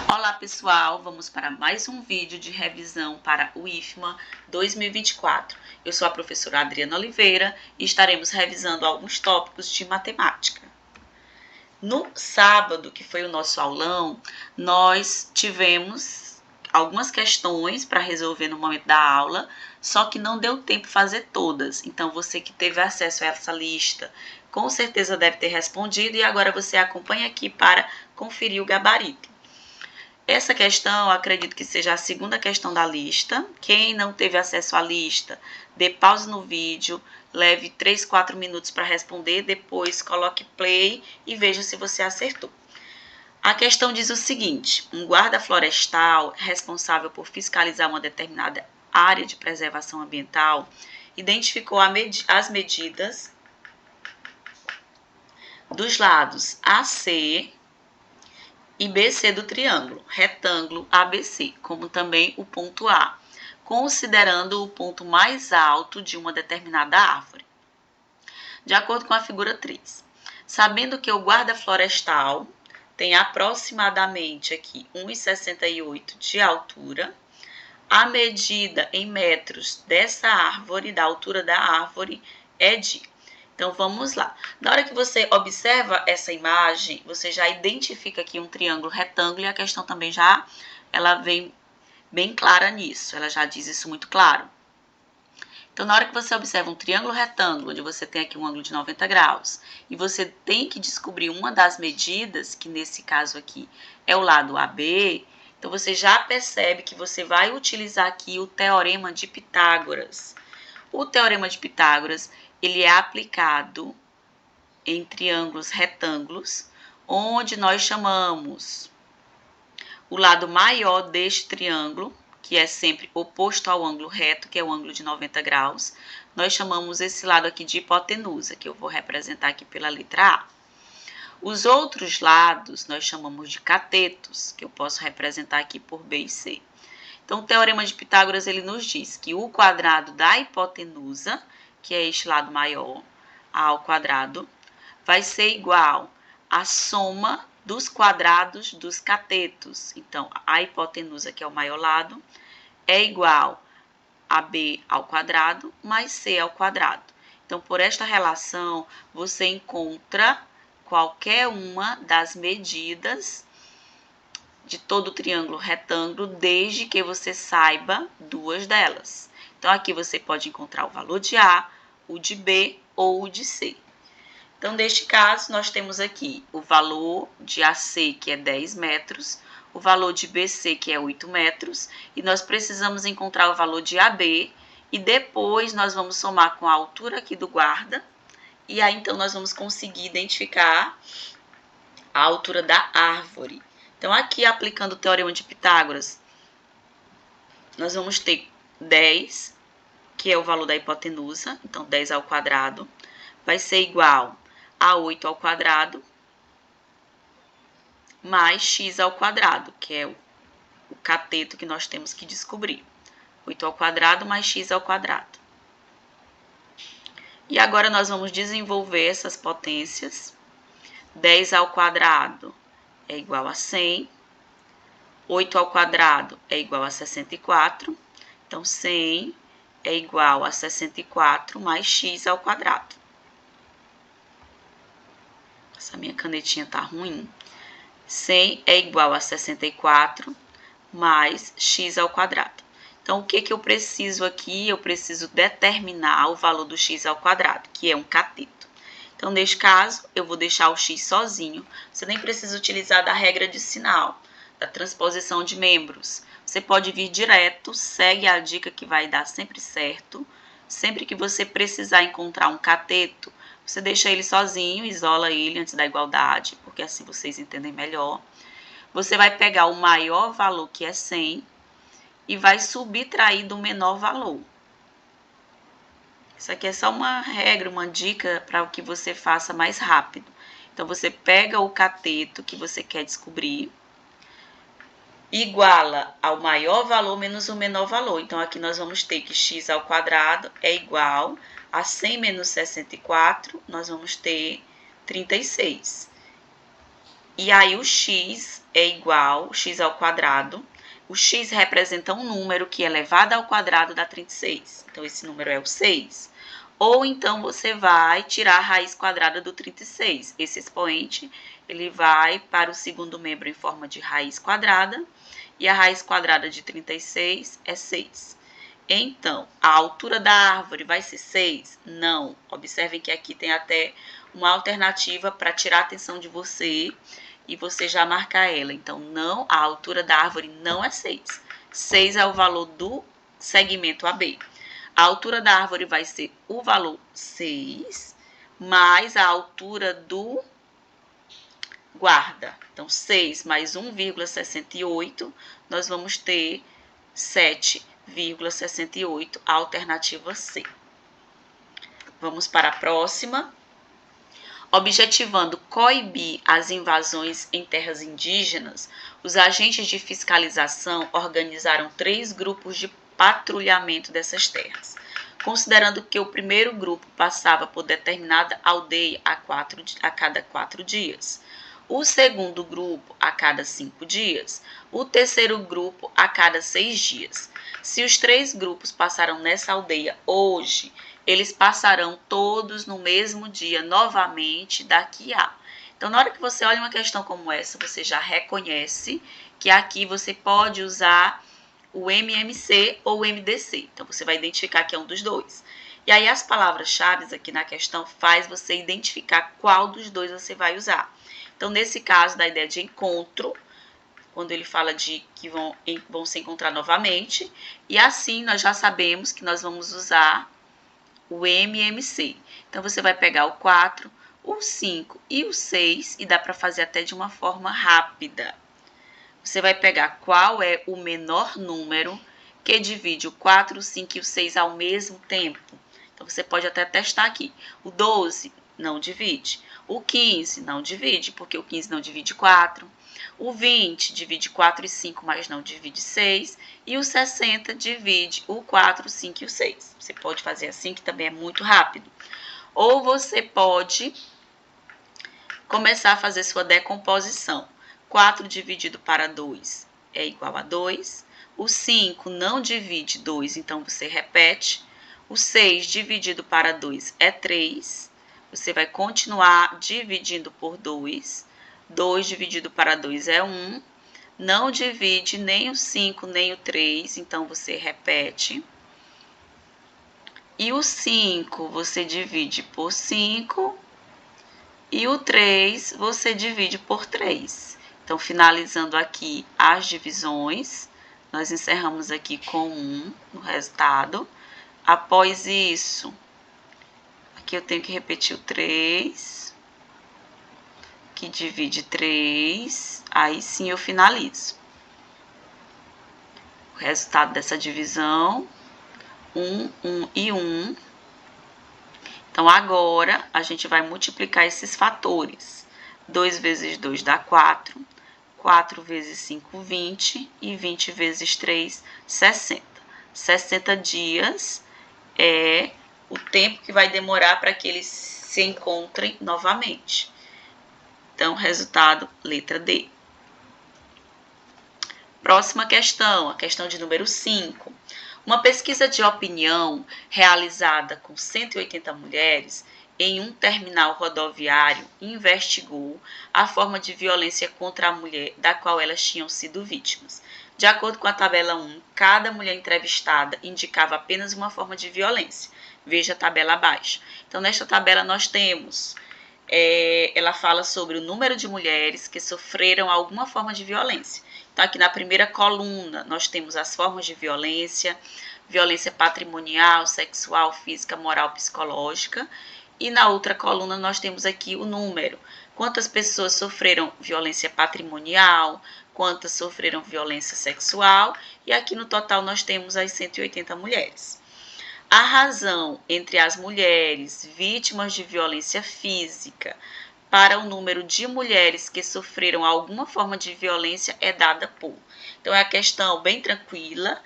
Olá pessoal, vamos para mais um vídeo de revisão para o IFMA 2024. Eu sou a professora Adriana Oliveira e estaremos revisando alguns tópicos de matemática. No sábado, que foi o nosso aulão, nós tivemos algumas questões para resolver no momento da aula, só que não deu tempo de fazer todas. Então você que teve acesso a essa lista, com certeza deve ter respondido e agora você acompanha aqui para conferir o gabarito. Essa questão, acredito que seja a segunda questão da lista. Quem não teve acesso à lista, dê pausa no vídeo, leve 3, 4 minutos para responder, depois coloque play e veja se você acertou. A questão diz o seguinte: um guarda florestal responsável por fiscalizar uma determinada área de preservação ambiental identificou as medidas dos lados AC e BC do triângulo, retângulo ABC, como também o ponto A, considerando o ponto mais alto de uma determinada árvore. De acordo com a figura 3, sabendo que o guarda florestal tem aproximadamente aqui 1,68 de altura, a medida em metros dessa árvore, da altura da árvore, é de... Então, vamos lá. Na hora que você observa essa imagem, você já identifica aqui um triângulo retângulo e a questão também ela vem bem clara nisso. Ela já diz isso muito claro. Então, na hora que você observa um triângulo retângulo, onde você tem aqui um ângulo de 90 graus, e você tem que descobrir uma das medidas, que nesse caso aqui é o lado AB, então você já percebe que você vai utilizar aqui o teorema de Pitágoras. O teorema de Pitágoras, ele é aplicado em triângulos retângulos, onde nós chamamos o lado maior deste triângulo, que é sempre oposto ao ângulo reto, que é o ângulo de 90 graus, nós chamamos esse lado aqui de hipotenusa, que eu vou representar aqui pela letra A. Os outros lados nós chamamos de catetos, que eu posso representar aqui por B e C. Então, o teorema de Pitágoras, ele nos diz que o quadrado da hipotenusa, que é este lado maior, A ao quadrado, vai ser igual à soma dos quadrados dos catetos. Então, a hipotenusa, que é o maior lado, é igual a B ao quadrado mais C ao quadrado. Então, por esta relação, você encontra qualquer uma das medidas de todo o triângulo retângulo, desde que você saiba duas delas. Então, aqui você pode encontrar o valor de A, o de B ou o de C. Então, neste caso, nós temos aqui o valor de AC, que é 10 metros, o valor de BC, que é 8 metros, e nós precisamos encontrar o valor de AB, e depois nós vamos somar com a altura aqui do guarda, e aí então nós vamos conseguir identificar a altura da árvore. Então, aqui aplicando o teorema de Pitágoras, nós vamos ter 10, que é o valor da hipotenusa, então 10 ao quadrado, vai ser igual a 8 ao quadrado, mais x ao quadrado, que é o cateto que nós temos que descobrir. 8 ao quadrado mais x ao quadrado. E agora nós vamos desenvolver essas potências. 10 ao quadrado é igual a 100. 8 ao quadrado é igual a 64. Então, 100 é igual a 64 mais x ao quadrado. Essa minha canetinha tá ruim. 100 é igual a 64 mais x ao quadrado. Então, o que eu preciso aqui? Eu preciso determinar o valor do x ao quadrado, que é um cateto. Então, neste caso, eu vou deixar o x sozinho. Você nem precisa utilizar da regra de sinal, da transposição de membros. Você pode vir direto, segue a dica que vai dar sempre certo. Sempre que você precisar encontrar um cateto, você deixa ele sozinho, isola ele antes da igualdade, porque assim vocês entendem melhor. Você vai pegar o maior valor, que é 100, e vai subtrair do menor valor. Isso aqui é só uma regra, uma dica para que você faça mais rápido. Então, você pega o cateto que você quer descobrir, iguala ao maior valor menos o menor valor. Então, aqui nós vamos ter que x ao quadrado é igual a 100 menos 64, nós vamos ter 36. E aí, o x é igual x ao quadrado. O x representa um número que elevado ao quadrado dá 36. Então, esse número é o 6. Ou então, você vai tirar a raiz quadrada do 36. Esse expoente, ele vai para o segundo membro em forma de raiz quadrada. E a raiz quadrada de 36 é 6. Então, a altura da árvore vai ser 6? Não. Observem que aqui tem até uma alternativa para tirar a atenção de você e você já marcar ela. Então, não, a altura da árvore não é 6. 6 é o valor do segmento AB. A altura da árvore vai ser o valor 6, mais a altura do guarda. Então, 6 mais 1,68, nós vamos ter 7,68, a alternativa C. Vamos para a próxima. Objetivando coibir as invasões em terras indígenas, os agentes de fiscalização organizaram 3 grupos de patrulhamento dessas terras, considerando que o primeiro grupo passava por determinada aldeia a cada 4 dias, o segundo grupo a cada 5 dias, o terceiro grupo a cada 6 dias. Se os 3 grupos passaram nessa aldeia hoje, eles passarão todos no mesmo dia novamente daqui a. Então, na hora que você olha uma questão como essa, você já reconhece que aqui você pode usar o MMC ou o MDC. Então, você vai identificar que é um dos dois. E aí, as palavras-chave aqui na questão faz você identificar qual dos dois você vai usar. Então, nesse caso, da ideia de encontro, quando ele fala de que vão se encontrar novamente. E assim, nós já sabemos que nós vamos usar o MMC. Então, você vai pegar o 4, o 5 e o 6 e dá para fazer até de uma forma rápida. Você vai pegar qual é o menor número que divide o 4, o 5 e o 6 ao mesmo tempo. Então, você pode até testar aqui. O 12 não divide. O 15 não divide, porque o 15 não divide 4. O 20 divide 4 e 5, mas não divide 6. E o 60 divide o 4, o 5 e o 6. Você pode fazer assim, que também é muito rápido. Ou você pode começar a fazer sua decomposição. 4 dividido para 2 é igual a 2. O 5 não divide 2, então você repete. O 6 dividido para 2 é 3. Você vai continuar dividindo por 2. 2 dividido para 2 é 1. Não divide nem o 5 nem o 3, então você repete. E o 5 você divide por 5. E o 3 você divide por 3. Então, finalizando aqui as divisões, nós encerramos aqui com 1 no resultado. Após isso, aqui eu tenho que repetir o 3, que divide 3, aí sim eu finalizo. O resultado dessa divisão, 1, 1 e 1. Então, agora, a gente vai multiplicar esses fatores. 2 vezes 2 dá 4, 4 vezes 5, 20, e 20 vezes 3, 60. 60 dias é o tempo que vai demorar para que eles se encontrem novamente. Então, resultado, letra D. Próxima questão, a questão de número 5. Uma pesquisa de opinião realizada com 180 mulheres em um terminal rodoviário investigou a forma de violência contra a mulher da qual elas tinham sido vítimas. De acordo com a tabela 1, cada mulher entrevistada indicava apenas uma forma de violência. Veja a tabela abaixo. Então, nesta tabela nós temos, ela fala sobre o número de mulheres que sofreram alguma forma de violência. Então, aqui na primeira coluna, nós temos as formas de violência, violência patrimonial, sexual, física, moral, psicológica. E na outra coluna, nós temos aqui o número. Quantas pessoas sofreram violência patrimonial, quantas sofreram violência sexual. E aqui no total, nós temos as 180 mulheres. A razão entre as mulheres vítimas de violência física para o número de mulheres que sofreram alguma forma de violência é dada por. Então, é a questão bem tranquila,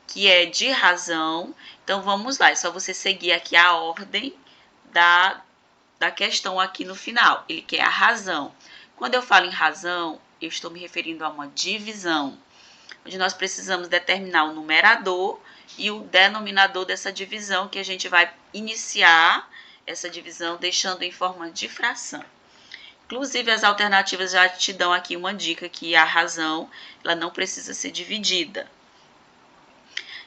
que é de razão. Então, vamos lá, é só você seguir aqui a ordem da questão aqui no final. Ele quer a razão. Quando eu falo em razão, eu estou me referindo a uma divisão, onde nós precisamos determinar o numerador e o denominador dessa divisão, que a gente vai iniciar essa divisão deixando em forma de fração. Inclusive, as alternativas já te dão aqui uma dica que a razão ela não precisa ser dividida.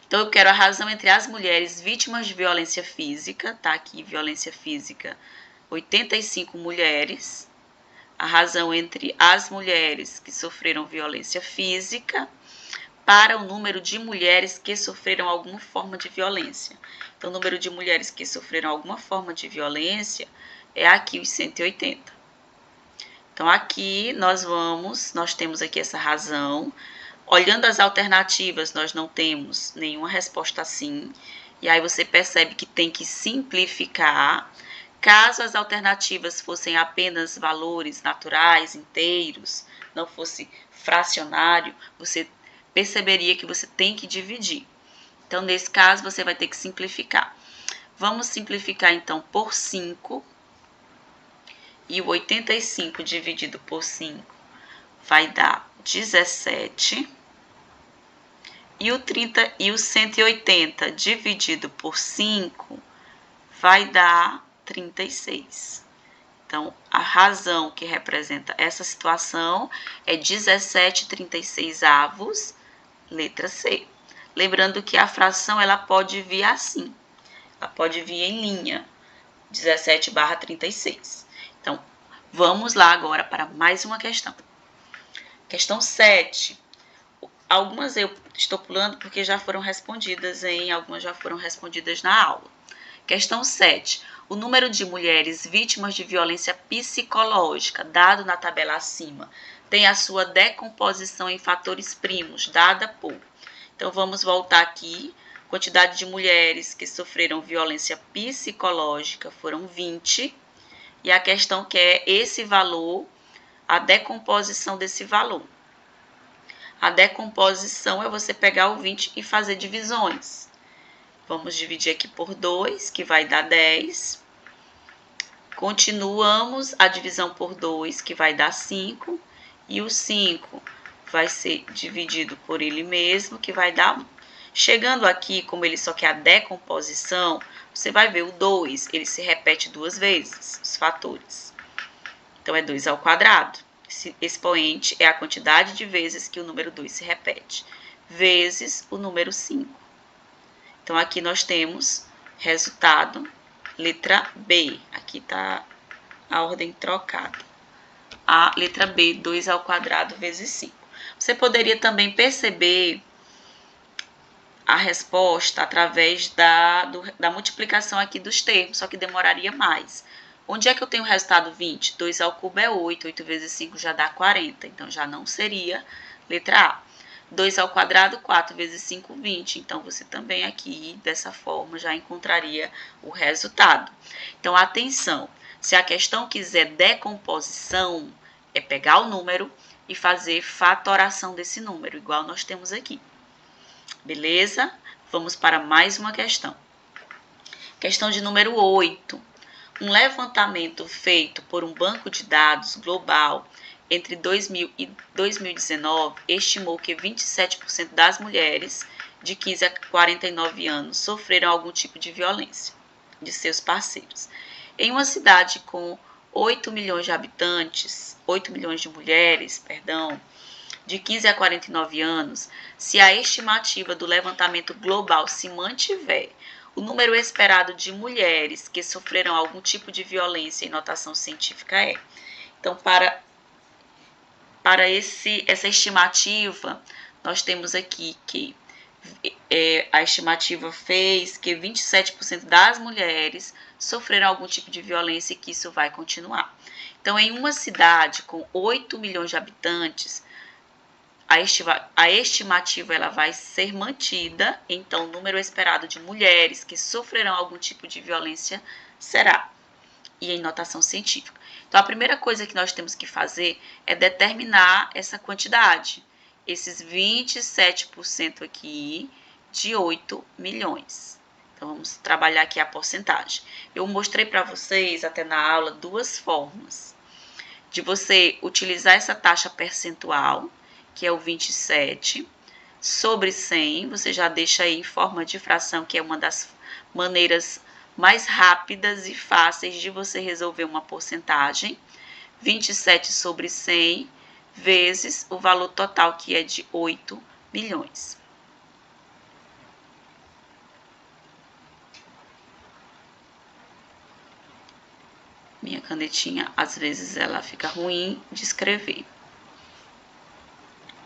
Então, eu quero a razão entre as mulheres vítimas de violência física, tá aqui, violência física, 85 mulheres. A razão entre as mulheres que sofreram violência física para o número de mulheres que sofreram alguma forma de violência. Então, o número de mulheres que sofreram alguma forma de violência é aqui os 180. Então, aqui nós temos aqui essa razão. Olhando as alternativas, nós não temos nenhuma resposta assim. E aí você percebe que tem que simplificar. Caso as alternativas fossem apenas valores naturais, inteiros, não fosse fracionário, você perceberia que você tem que dividir. Então, nesse caso, você vai ter que simplificar. Vamos simplificar, então, por 5. E o 85 dividido por 5 vai dar 17. E o 180 dividido por 5 vai dar 36. Então, a razão que representa essa situação é 17/36, letra C. Lembrando que a fração ela pode vir assim, ela pode vir em linha, 17/36. Então, vamos lá agora para mais uma questão. Questão 7. Algumas eu estou pulando porque já foram respondidas algumas já foram respondidas na aula. Questão 7. O número de mulheres vítimas de violência psicológica, dado na tabela acima, tem a sua decomposição em fatores primos, dada por... Então, vamos voltar aqui. Quantidade de mulheres que sofreram violência psicológica foram 20. E a questão que é esse valor, a decomposição desse valor. A decomposição é você pegar o 20 e fazer divisões. Vamos dividir aqui por 2, que vai dar 10. Continuamos a divisão por 2, que vai dar 5. E o 5 vai ser dividido por ele mesmo, que vai dar 1. Chegando aqui, como ele só quer a decomposição, você vai ver o 2, ele se repete 2 vezes, os fatores. Então, é 2 ao quadrado. Esse expoente é a quantidade de vezes que o número 2 se repete, vezes o número 5. Então, aqui nós temos resultado, letra B. Aqui está a ordem trocada. A letra B, 2 ao quadrado vezes 5. Você poderia também perceber a resposta através da multiplicação aqui dos termos, só que demoraria mais. Onde é que eu tenho o resultado 20? 2 ao cubo é 8, 8 vezes 5 já dá 40, então já não seria letra A. 2 ao quadrado, 4 vezes 5, 20. Então, você também aqui, dessa forma, já encontraria o resultado. Então, atenção, se a questão quiser decomposição, é pegar o número e fazer fatoração desse número, igual nós temos aqui. Beleza? Vamos para mais uma questão. Questão de número 8. Um levantamento feito por um banco de dados global entre 2000 e 2019 estimou que 27% das mulheres de 15 a 49 anos sofreram algum tipo de violência de seus parceiros. Em uma cidade com 8 milhões de habitantes, 8 milhões de mulheres, de 15 a 49 anos, se a estimativa do levantamento global se mantiver, o número esperado de mulheres que sofreram algum tipo de violência em notação científica é. Então, para essa estimativa, nós temos aqui que a estimativa fez que 27% das mulheres sofreram algum tipo de violência e que isso vai continuar. Então, em uma cidade com 8 milhões de habitantes, a estimativa ela vai ser mantida, então o número esperado de mulheres que sofrerão algum tipo de violência será, e em notação científica. Então, a primeira coisa que nós temos que fazer é determinar essa quantidade, esses 27% aqui de 8 milhões. Então, vamos trabalhar aqui a porcentagem. Eu mostrei para vocês, até na aula, duas formas. de você utilizar essa taxa percentual, que é o 27, sobre 100, você já deixa aí em forma de fração, que é uma das maneiras mais rápidas e fáceis de você resolver uma porcentagem. 27 sobre 100 vezes o valor total, que é de 8 milhões. Minha canetinha, às vezes, ela fica ruim de escrever.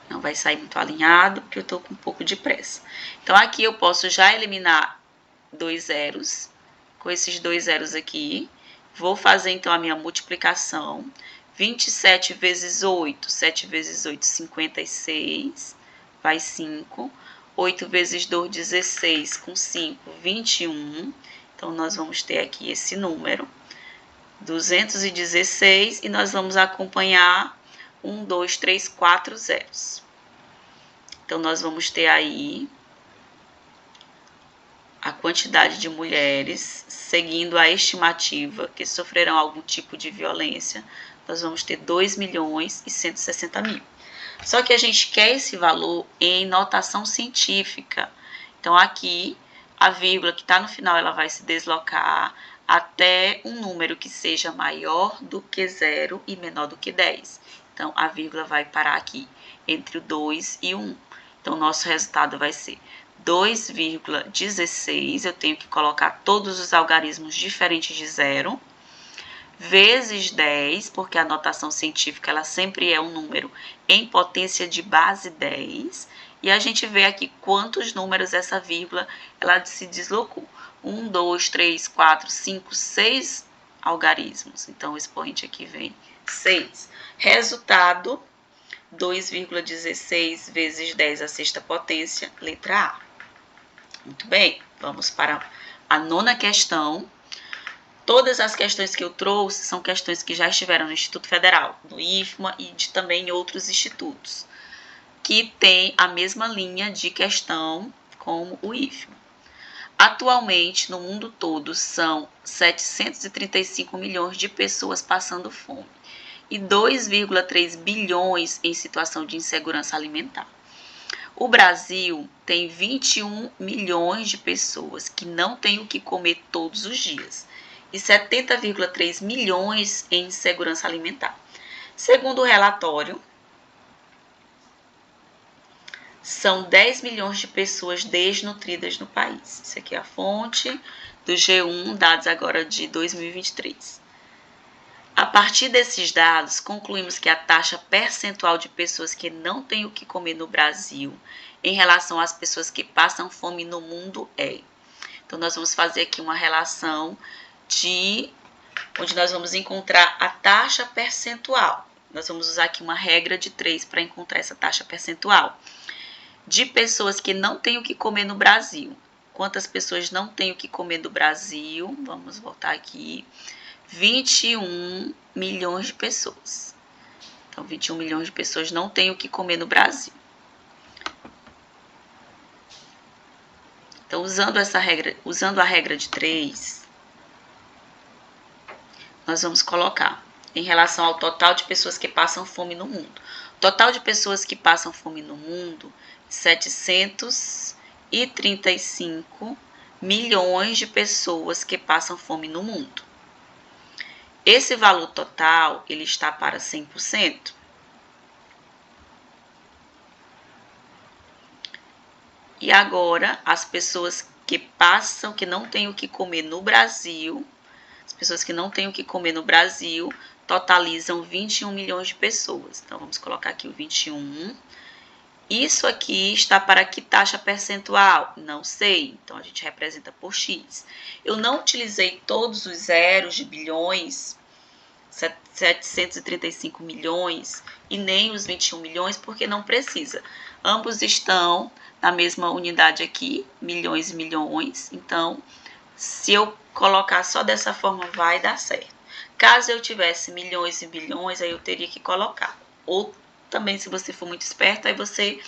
Não vai sair muito alinhado, porque eu tô com um pouco de pressa. Então, aqui eu posso já eliminar 2 zeros. Com esses 2 zeros aqui, vou fazer, então, a minha multiplicação. 27 vezes 8, 7 vezes 8, 56, vai 5. 8 vezes 2, 16, com 5, 21. Então, nós vamos ter aqui esse número, 216, e nós vamos acompanhar 1, 2, 3, 4 zeros. Então, nós vamos ter aí a quantidade de mulheres, seguindo a estimativa, que sofrerão algum tipo de violência, nós vamos ter 2.160.000. Só que a gente quer esse valor em notação científica. Então, aqui, a vírgula que está no final, ela vai se deslocar até um número que seja maior do que 0 e menor do que 10. Então, a vírgula vai parar aqui, entre o 2 e o 1. Então, o nosso resultado vai ser 2,16, eu tenho que colocar todos os algarismos diferentes de 0, vezes 10, porque a notação científica ela sempre é um número em potência de base 10, e a gente vê aqui quantos números essa vírgula ela se deslocou. 1, 2, 3, 4, 5, 6 algarismos. Então, o expoente aqui vem 6. Resultado, 2,16 vezes 10 à sexta potência, letra A. Muito bem, vamos para a 9ª questão. Todas as questões que eu trouxe são questões que já estiveram no Instituto Federal, no IFMA e também em outros institutos, que têm a mesma linha de questão como o IFMA. Atualmente, no mundo todo, são 735 milhões de pessoas passando fome e 2,3 bilhões em situação de insegurança alimentar. O Brasil tem 21 milhões de pessoas que não têm o que comer todos os dias e 70,3 milhões em insegurança alimentar. Segundo o relatório, são 10 milhões de pessoas desnutridas no país. Isso aqui é a fonte do G1, dados agora de 2023. A partir desses dados, concluímos que a taxa percentual de pessoas que não têm o que comer no Brasil em relação às pessoas que passam fome no mundo é. Então, nós vamos fazer aqui uma relação onde nós vamos encontrar a taxa percentual. Nós vamos usar aqui uma regra de 3 para encontrar essa taxa percentual. De pessoas que não têm o que comer no Brasil. Quantas pessoas não têm o que comer no Brasil? Vamos voltar aqui. 21 milhões de pessoas. Então, 21 milhões de pessoas não têm o que comer no Brasil. Então, usando a regra de 3, nós vamos colocar em relação ao total de pessoas que passam fome no mundo. O total de pessoas que passam fome no mundo, 735 milhões de pessoas que passam fome no mundo. Esse valor total, ele está para 100%. E agora, as pessoas que não têm o que comer no Brasil, as pessoas que não têm o que comer no Brasil, totalizam 21 milhões de pessoas. Então, vamos colocar aqui o 21. Isso aqui está para que taxa percentual? Não sei. Então, a gente representa por X. Eu não utilizei todos os zeros de bilhões, 735 milhões, e nem os 21 milhões, porque não precisa. Ambos estão na mesma unidade aqui, milhões e milhões. Então, se eu colocar só dessa forma, vai dar certo. Caso eu tivesse milhões e bilhões, aí eu teria que colocar. Ou também, se você for muito esperto, aí você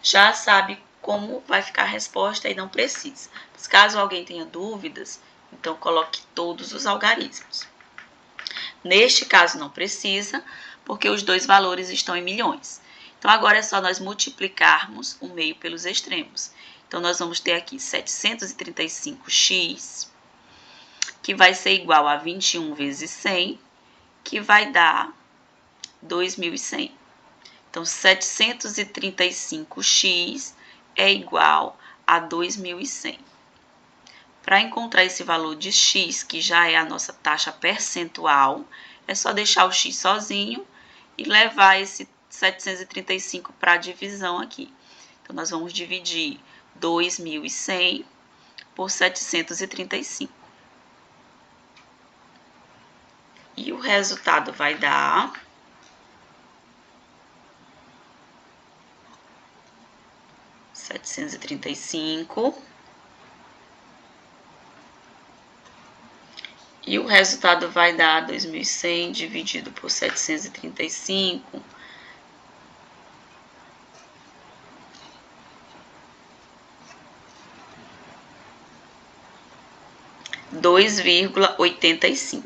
já sabe como vai ficar a resposta e não precisa. Mas caso alguém tenha dúvidas, então coloque todos os algarismos. Neste caso não precisa, porque os dois valores estão em milhões. Então, agora é só nós multiplicarmos o meio pelos extremos. Então, nós vamos ter aqui 735x, que vai ser igual a 21 vezes 100, que vai dar 2.100. Então, 735x é igual a 2.100. Para encontrar esse valor de x, que já é a nossa taxa percentual, é só deixar o x sozinho e levar esse 735 para a divisão aqui. Então, nós vamos dividir 2.100 por 735. E o resultado vai dar 735. E o resultado vai dar 2.100 dividido por 735. 2,85.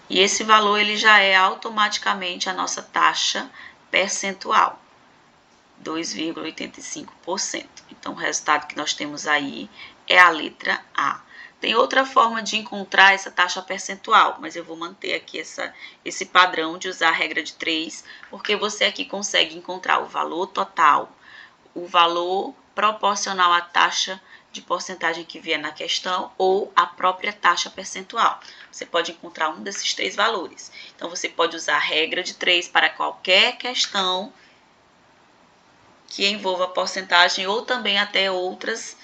E esse valor ele já é automaticamente a nossa taxa percentual, 2,85%. Então, o resultado que nós temos aí é a letra A. Tem outra forma de encontrar essa taxa percentual, mas eu vou manter aqui esse padrão de usar a regra de 3, porque você aqui consegue encontrar o valor total, o valor proporcional à taxa de porcentagem que vier na questão ou a própria taxa percentual. Você pode encontrar um desses três valores. Então, você pode usar a regra de 3 para qualquer questão que envolva porcentagem ou também até outros